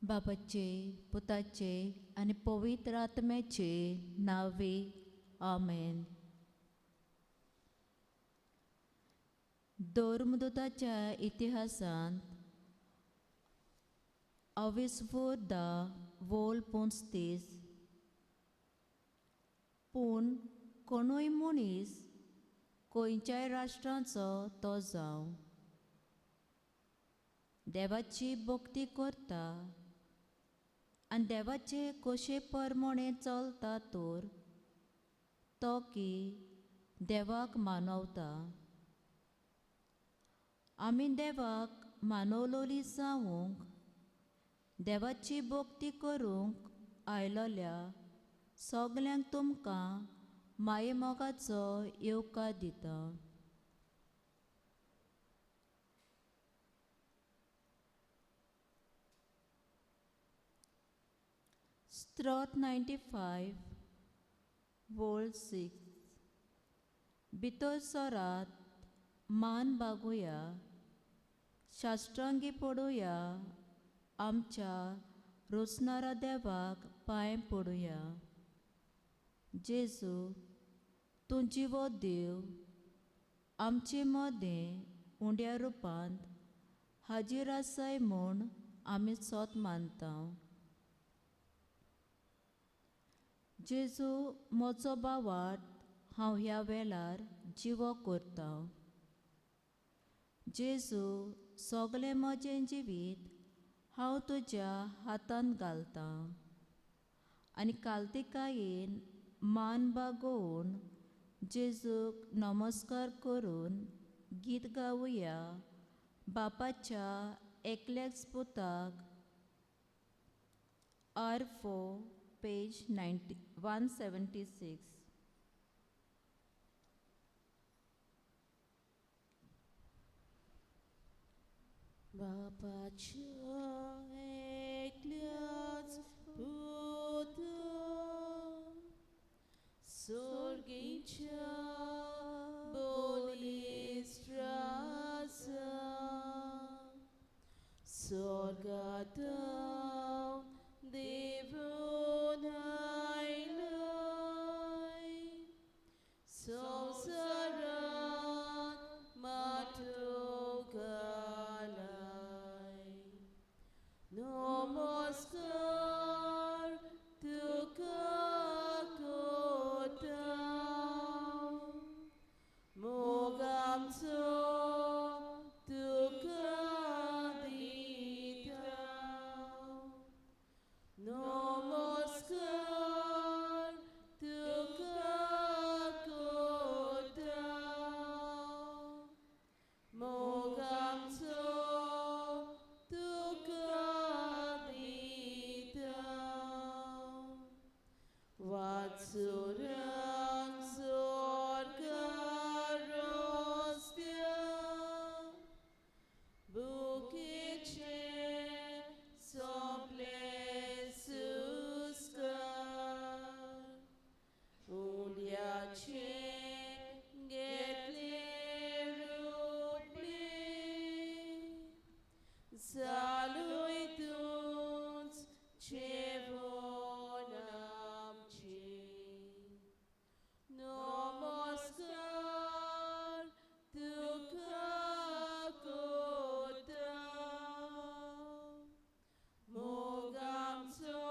बापाचे पुताचे आनी पवित्र आत्म्याचे नावे आमेन. धर्मदूताच्या इतिहासांत अविस्फुर्दा वोल पोंचतीस पूण कोणूय मनीस खंयच्याय राष्ट्राचो तो जावं देवाची भक्ती करता आनी देवाचे कशे परमणे चलता तर तो की देवाक मानवता. आमी देवाक मानवलोली जावंक देवाची भक्ती करूंक आयलोल्या सगल्यांक तुमकां माये मोगाचो येवकार दिता. स्त्रोत 95 वोल 6. भितर सोरात मान बागुया, शास्त्रांगी पडुया, आमच्या रोसणारा देवाक पांय पडुया. जेजू तूं जिवो देव आमचे मदें उंड्या रुपांत हाजीर आसाय म्हूण आमी सोत मानता. जेजू म्हजो बावाट हांव ह्या वेळार जिवो करता. जेजू सगलें म्हजें जिवीत हांव तुज्या हातांत घालता आनी काल्तिकायेन मान बागोवन जेजूक नमस्कार करून गीत गावुया बापाच्या एकल्याच पुताक. R4 page 176. बापाच्या एकल्याच पुता सोर्गीच्या बोलिस्त्रासा सोर्गात देवून आयलाय संवसारांत माटो घालाय. नमस्कार तुका करता मोग आमचो तुका दिता. नमस्कार तुका करता मोग आमचो तुका दिता. वाचुरांक स्वर्गार रोस्त्या बुकेचे सोंपले सुस्कार उंड्याचे घेतले रुपले जालूय तूंच जेवण आमचें. नमस्कार तुका करता मोग आमचो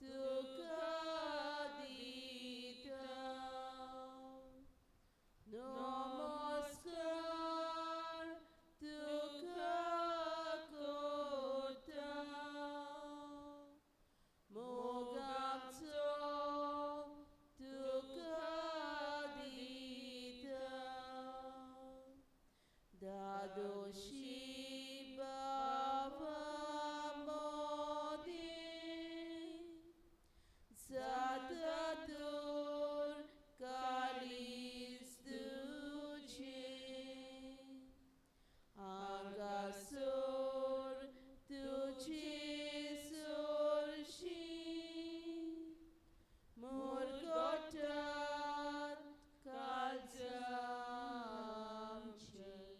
तुका दिता. नमस्कार तुका करता मोग आमचो तुका दिता. दादोशी बाबा मोदें जाता तर काळीज तुजें आंगासोर तुजी सोरशीं मुरगोटात काळजां आमचीं.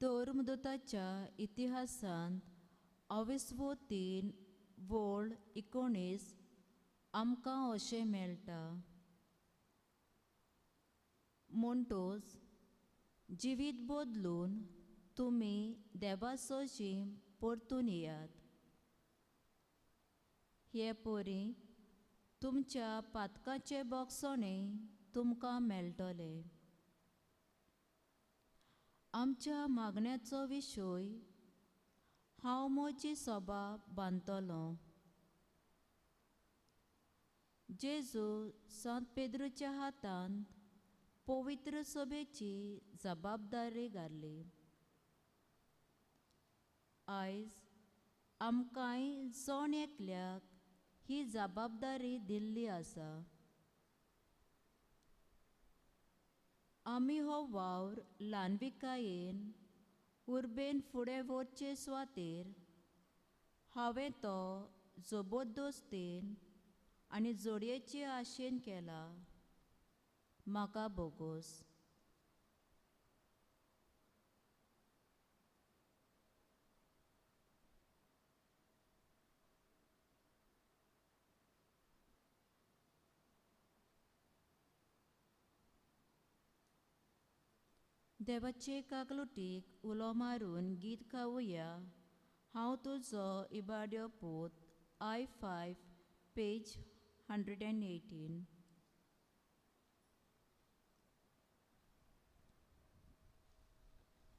धर्मदूताच्या इतिहासांत 23 वोळ 19 आमकां अशें मेळटा. म्हणटोच जिवीत बदलून तुमी देवाचो जीव परतून येयात. हे परी तुमच्या पातकाचें बोगसणें तुमकां मेळटलें. आमच्या मागण्याचो विशय हांव म्हजी सभा बांदतलों. जेजू सांत पेद्रूच्या हातांत पवित्र सभेची जबाबदारी घाली. आयज आमकांय जण एकल्याक ही जबाबदारी दिल्ली आसा. आमी हो वावर ल्हानविकायेन उर्बेन फुडें व्हरचे सुवातेर हांवें तो जबरदस्तेन आनी जोडयेचे आशेन केला. म्हाका बोगोस. देवाचे काकलुटीक उलो मारून गीत गावुया. हांव तुजो इबाड्यो पूत I5 page 118.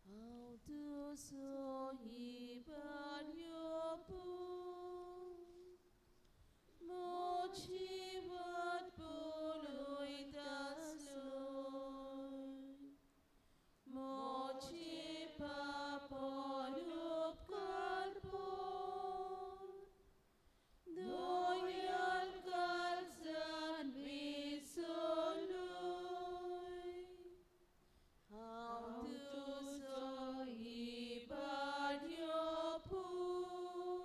How to so he but your boo. Mochi what poloit asloy. Mochi papolup karbon. Doyal kalsan visoloy. How to so he but your poor.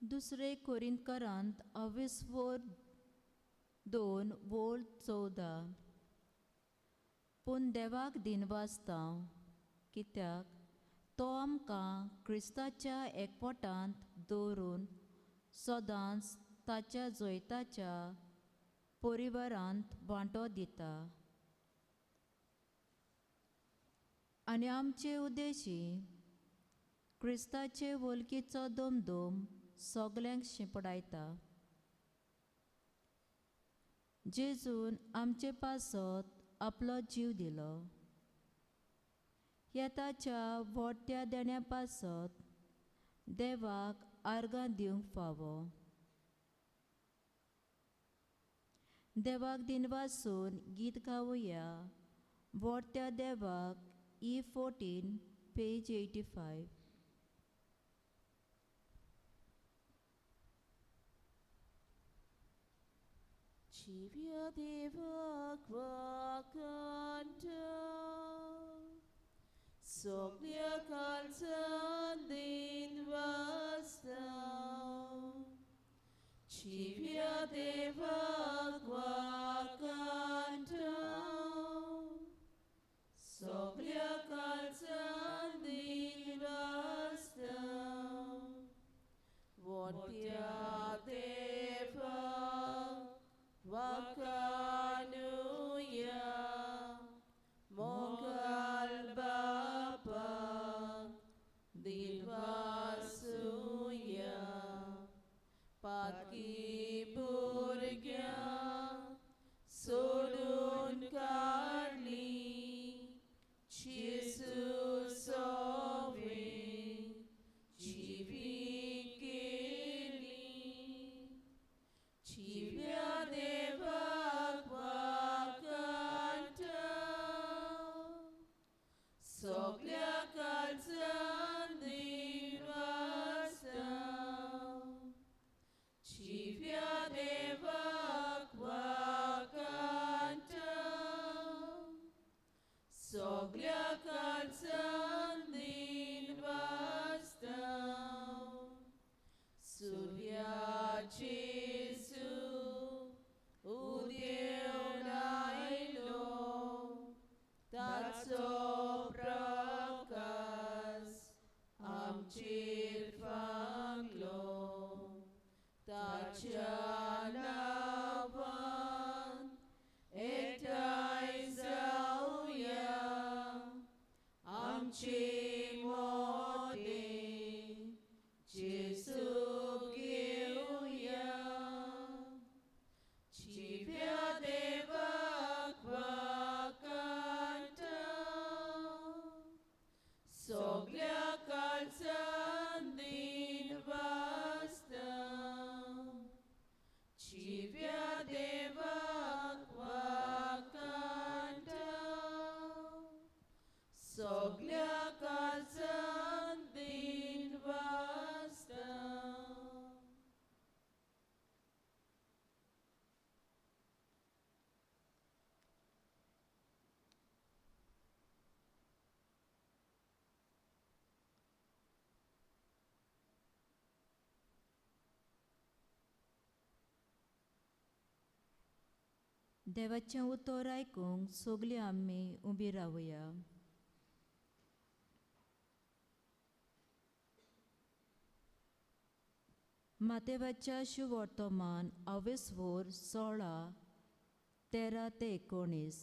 दुसरे कोरिंथकरांत 22:2-14. पूण देवाक दिनवासतां, कित्याक तो आमकां क्रिस्ताच्या एकवटांत दवरून सदांच ताच्या जैताच्या परिवारांत वांटो दिता. आनी आमचे उद्देशी क्रिस्ताचे वल्कीचो दोमदोम सगल्यांक शिंपडायता. जेजून आमचे पासत आपलो जीव दिलो. येताच्या व्हडट्या देण्या पासत देवाक आर्गां दिवंक फावो. देवाक दिनवासून गीत गावुया. व्हडट्या देवाक E14 page 85. Chivia deva quacanta, soglia calza din vasta. Chivia deva quacanta, soglia calza din vasta. Votia deva Vakanuya Mongal Bapa Dilvasuya Patki Burgya Sodun Karli Jesus Ove Chivikili Chivya Deva Quacanta Soglia Calzan Divasta Chivya Deva Quacanta Soglia Calzan Divasta Surya Jesu Udeonailo Tatso Prakas Amchir Fanglo Tachanavan Etaizauya Amchimode Jesu Geuya Chivya Deva Quacanta Soglia Calzan Din Vasta Chivya Deva Quacanta Soglia Calzan Din Vasta. देवाचें उतर आयकूंक सगलीं आमी उबी रावया. मातेवाच्या शुवर्तमान 22:16-13-19.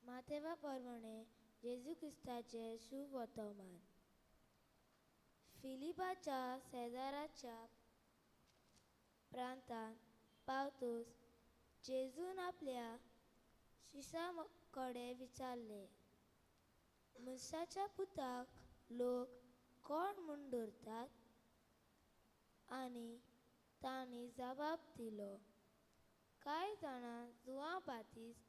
मातेवा परमणे जेजू क्रिस्ताचे शुभ वर्तमान. फिलिपाच्या शेजाराच्या प्रांतांत पावतूस जेजून आपल्या शिशा कडेन विचारले, मनशाच्या पुताक लोक कोण म्हूण धरतात? आनी तांणी जबाब दिलो, कांय जाणां जुआं बातिस्त,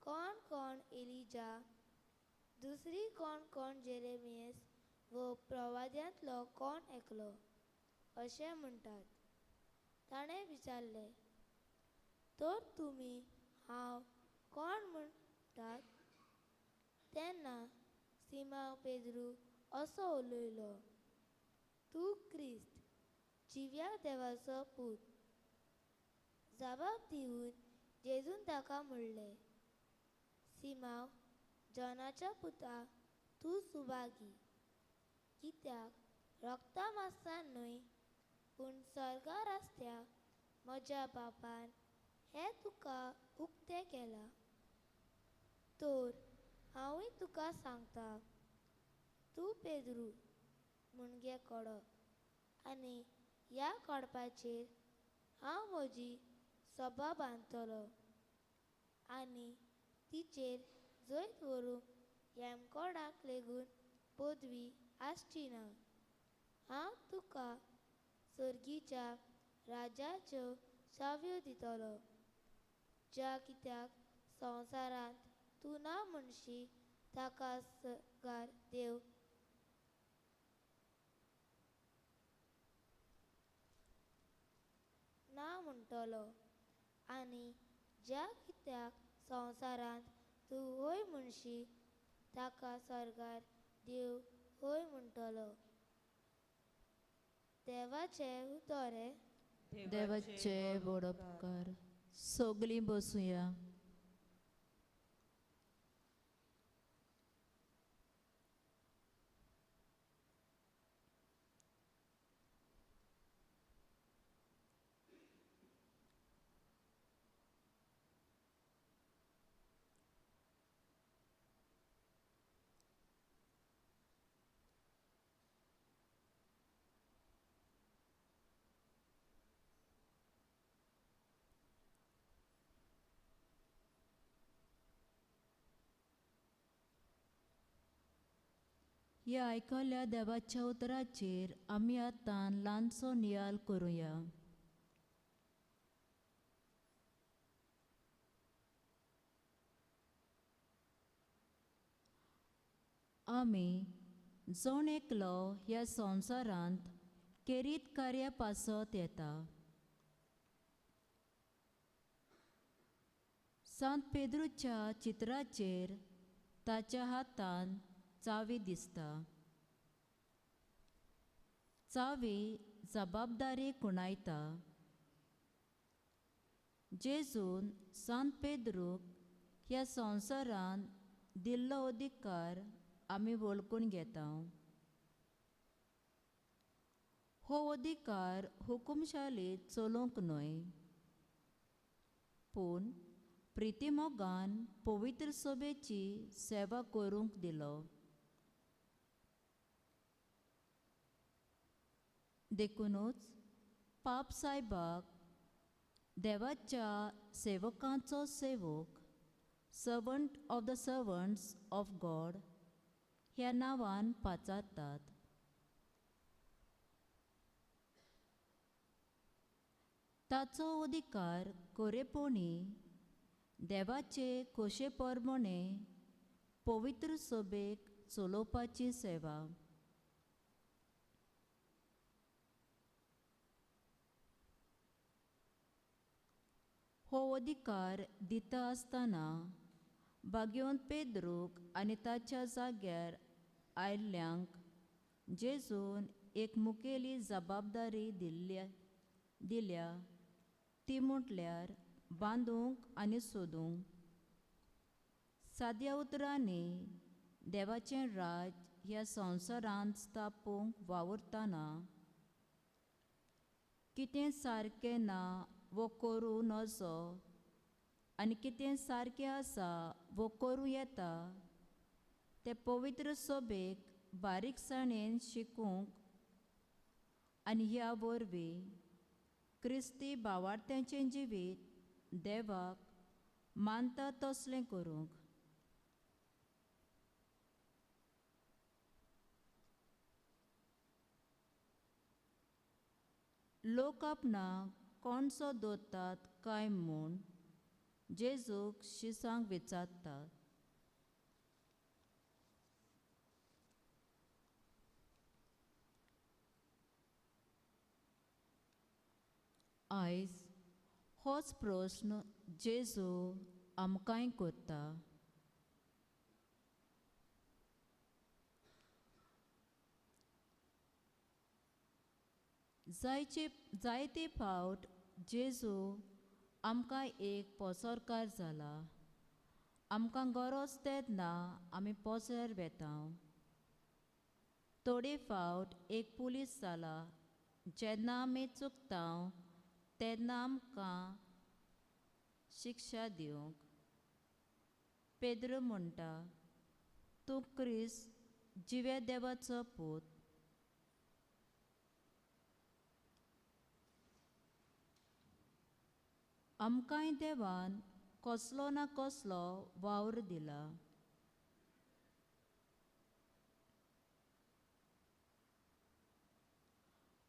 कोण कोण एलिजा, दुसरी कोण जेरेमियस वो प्रवाद्यांतलो कोण एकलो अशें म्हणटात. ताणें विचारलें, तर तुमी हांव कोण म्हणटात? तेन्ना सिमोन पेद्रू असो उलयलो, तूं क्रिस्त जिव्या देवाचो पूत. जबाब दिवन जेजून ताका म्हणलें, सिमांव जॉनाच्या पुता, तूं सुभागी, कित्याक रक्ता मांसान न्हय पूण स्वर्गार आसत्या म्हज्या बापान हें तुका उक्तें केलां. तर हांवूय तुका सांगता, तूं पेद्रू मुणगे कडो, आनी ह्या कडपाचेर हांव म्हजी सभा बांदतलों, आनी तिचेर जैत व्हरूंक हेमकोडाक लेगून पदवी आसची ना. हांव तुका सर्गीच्या राज्याच्यो चाव्यो दितलों. ज्या कित्याक संवसारांत तूं ना म्हणशी ताका सरकार देव ना म्हणटलो, आनी ज्या कित्याक संवसारांत तूं हय म्हणशी ताका स्वर्गार देव हय म्हणटलो. देवाचें उतोरें. देवाचे व्हड उपकार. सगळीं बसुया. ह्या आयकल्ल्या देवाच्या उतराचेर आमी आतां ल्हानसो नियाल करुया. आमी जण एकलो ह्या संवसारांत केरीत कार्या पासत येता. सांत पेद्रूच्या चित्राचेर ताच्या हातान चावी दिसता. चावी जबाबदारी कुणायता. जेजून सांत पेद्रूक ह्या संवसारान दिल्लो अधिकार आमी वळखून घेता. हो अधिकार हुकुमशालीत चलोवंक न्हय, पूण प्रितीमोगान पवित्र सभेची सेवा करूंक दिलो. देखूनच पाप सायबाक देवाच्या सेवकांचो सेवक, servant of the servants of God ह्या नांवान पाचारतात. ताचो अधिकार खरेपणी देवाचे खोशे पोरमोणे पवित्र सभेक चलोवपाची सेवा. हो अधिकार दिता आसतना भाग्यवंत पेद्रूक आनी ताच्या जाग्यार आयिल्ल्यांक जेजून एक मुखेली जबाबदारी दिल्या ती म्हटल्यार बांदूंक आनी सोदूंक. साद्या उतरांनी देवाचें राज ह्या संवसारांत स्थापूंक वावुरतना कितें सारकें ना वो करूं नजो आनी कितें सारकें आसा वो करूं येता तें पवित्र सभेक बारीकसाणेन शिकूंक आनी ह्या वरवीं क्रिस्ती भावार्थ्याचें जिवीत देवाक मानता तसलें करूंक. लोक आपणाक कोणसो दोत्तात काय म्हूण जेजूक शिसांक विचारतात. आयज होच प्रस्न जेजू आमकांय कोत्ता. जायते फावट जेजू आमकां एक पोसरकार जाला. आमकां गरज तेन्ना आमी पोसर वेता. थोडे फावट एक पुलीस जाला. जेन्ना आमी चुकता तेन्ना आमकां शिक्षा दिवंक. पेद्र म्हणटा, तूं क्रिस्त जिवे देवाचो पूत. आमकांय देवान कसलो ना कसलो वावर दिला.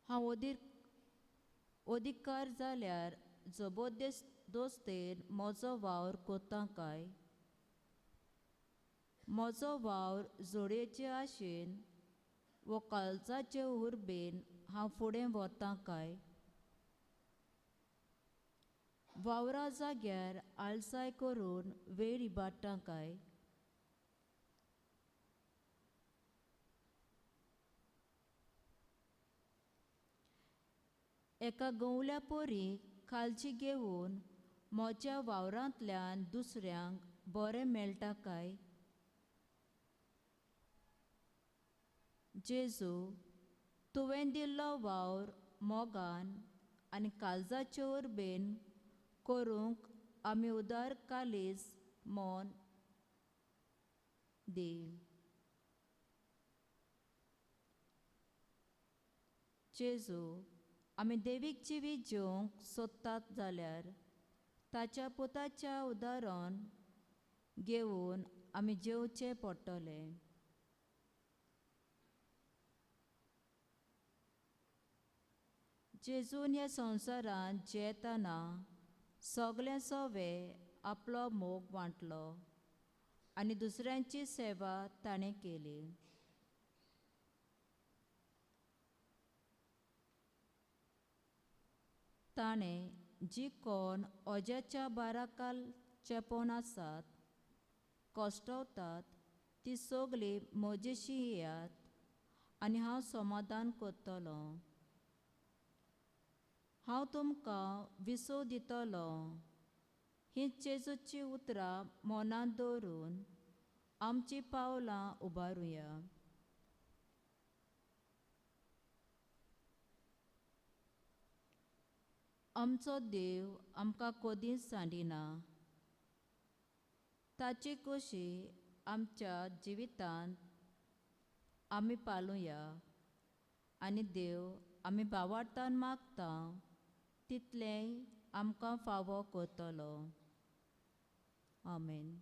हांव अधिकार जाल्यार जबरदस्तेन म्हजो वावर कोत्ता काय? म्हजो वावर जोडयेचे आशेन वो काळजाचे उर्बेन हांव फुडें वतां काय? वावरा जाग्यार आळसाय करून वेळ इबाडटा काय? एका गवल्या पोरीक काळजी घेवन म्हज्या वावरांतल्यान दुसऱ्यांक बरें मेळटा काय? जेजू, तुवें दिल्लो वावर मोगान आनी काळजाचे उर्बेन करूंक आमी उदार कालीज मोन दी. जेजू, आमी देवीक जिवीत जेवंक सोदतात जाल्यार ताच्या पुताच्या उदारण घेवन आमी जेवचें पडटलें. जेजून ह्या संवसारांत जेतना सगळे सोवे आपलो मोग वांटलो आनी दुसऱ्यांची सेवा ताणें केली. ताणें जी कोण ओज्याच्या बाराकाल चेपोन आसात, कश्टवतात, ती सगळीं म्हजेशी येयात आनी हांव समाधान करतलो. हांव तुमकां विसव दितलो. हीं जेजूची उतरां मनांत दवरून आमचीं पावलां उबारुया. आमचो देव आमकां कदींच सांडिना. ताची खोशी आमच्या जिवितांत आमी पालुया आनी देव आमी भावार्थान मागता तितलेंय आमकां फावो करतलो. आमेन.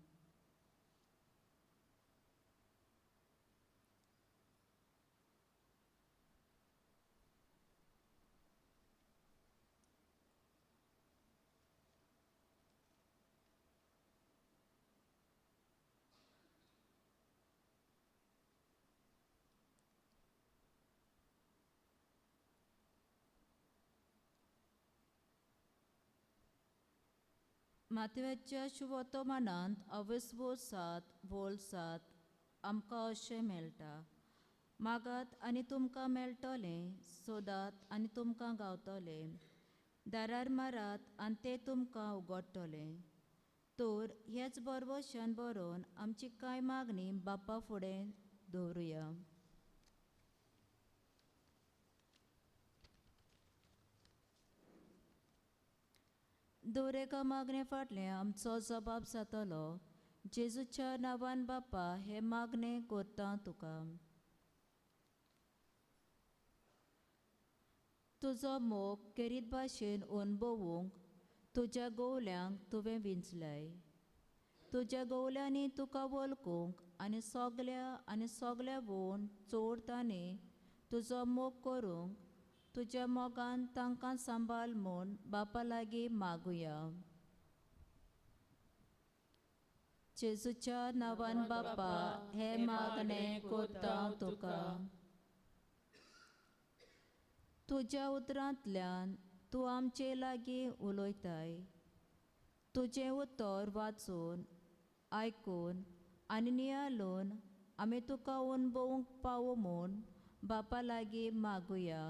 मातव्याच्या शुभवर्तमानांत 7:7 आमकां अशें मेळटा. मागात आनी तुमकां मेळटलें, सोदात आनी तुमकां गावतलें, दारार मारात आनी तें तुमकां उगडटलें. तर हेच बरवशान बरोवन आमची कांय मागणी बापा फुडें दवरुया. दर एका मागणे फाटलें आमचो जबाब जातलो. जेजूच्या नांवान बापा हे मागणें करता तुका. तुजो मोग केरीत भाशेन अणभवूंक तुज्या गोवल्यांक तुवें विंचलाय. तुज्या गोवल्यांनी तुका वळखूंक आनी सगळ्या चोड तांणी तुजो मोग करूंक तुज्या मोगान तांकां सांबाळ म्हूण बापा लागीं मागुया. जेजूच्या नांवान बापा हे मागणें करता तुका. तुज्या उतरांतल्यान तूं आमचे लागीं उलयताय. तुजें उतर वाचून, आयकून आनी नियाळून आमी तुका अणभवूंक पावूं म्हूण बापा लागीं मागुया.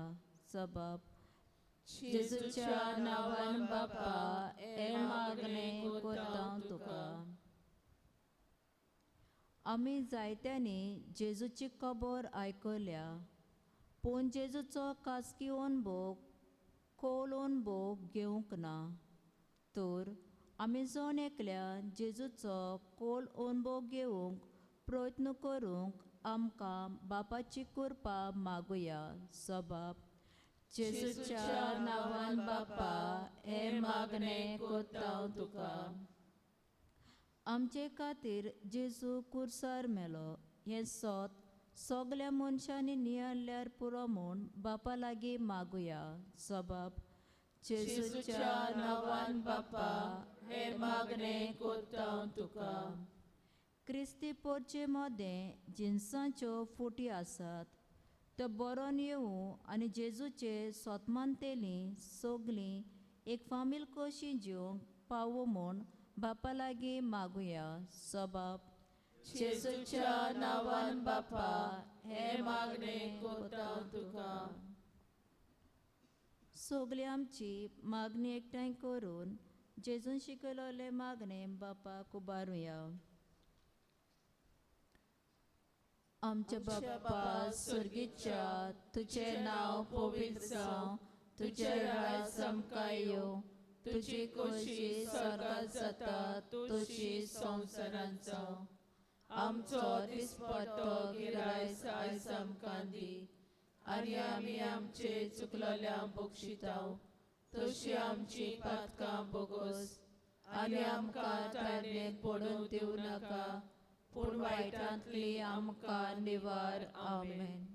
जबाब: जेजूच्या नांवान बापा हे मागणे कोतां तुका. आमी जायत्यांनी जेजूची खबर आयकल्या, पूण जेजूचो खासगी अनुभव खोल अनुभव घेवंक ना. तर आमी जावन एकल्या जेजूचो खोल अनुभव घेवंक प्रयत्न करूंक आमकां बापाची कृपा मागुया. सबाब जेजूच्या नांवान बापा हे मागणे कोतां तुका. आमचे खातीर जेजू कुर्सार मेलो हें सगल्या मनशांनी नियाळ्यार पुरो म्हूण बापा लागीं मागुया. सबाब जेजूच्या नांवान बापा हे मागणे कोतां तुका. क्रिस्ती पोरचे मदें जिन्साच्यो फुटी आसात, त्यो बरोवन येवं आनी जेजूचे सोतमानतेलीं सगलीं एक फामील कशी जिवंक पावो म्हूण बापा लागीं मागुया. सबाब जेजूच्या नांवान बापा हे मागणे कोतां तुका. सगळीं आमची मागणी एकठांय करून जेजून शिकयलोले मागणे बापाक उबारुया. आमचे बापा सुर्गीच्या, तुझें नांव पवित्र जावं, तुजें राज सामकां येवं, तुजी खोशी स्वर्गांत जाता तशी संवसारांत जावं. आमचो दिसपट्टो गिरायस आयज आमकां दी, आनी आमी आमचे चुकलोल्यांक बक्षितांव, तशी आमची पातकां बोगोस आनी आमकां तारणेंत पडूंक दिवं नाका, पूण वायटांतली आमकां निवार. आमेन.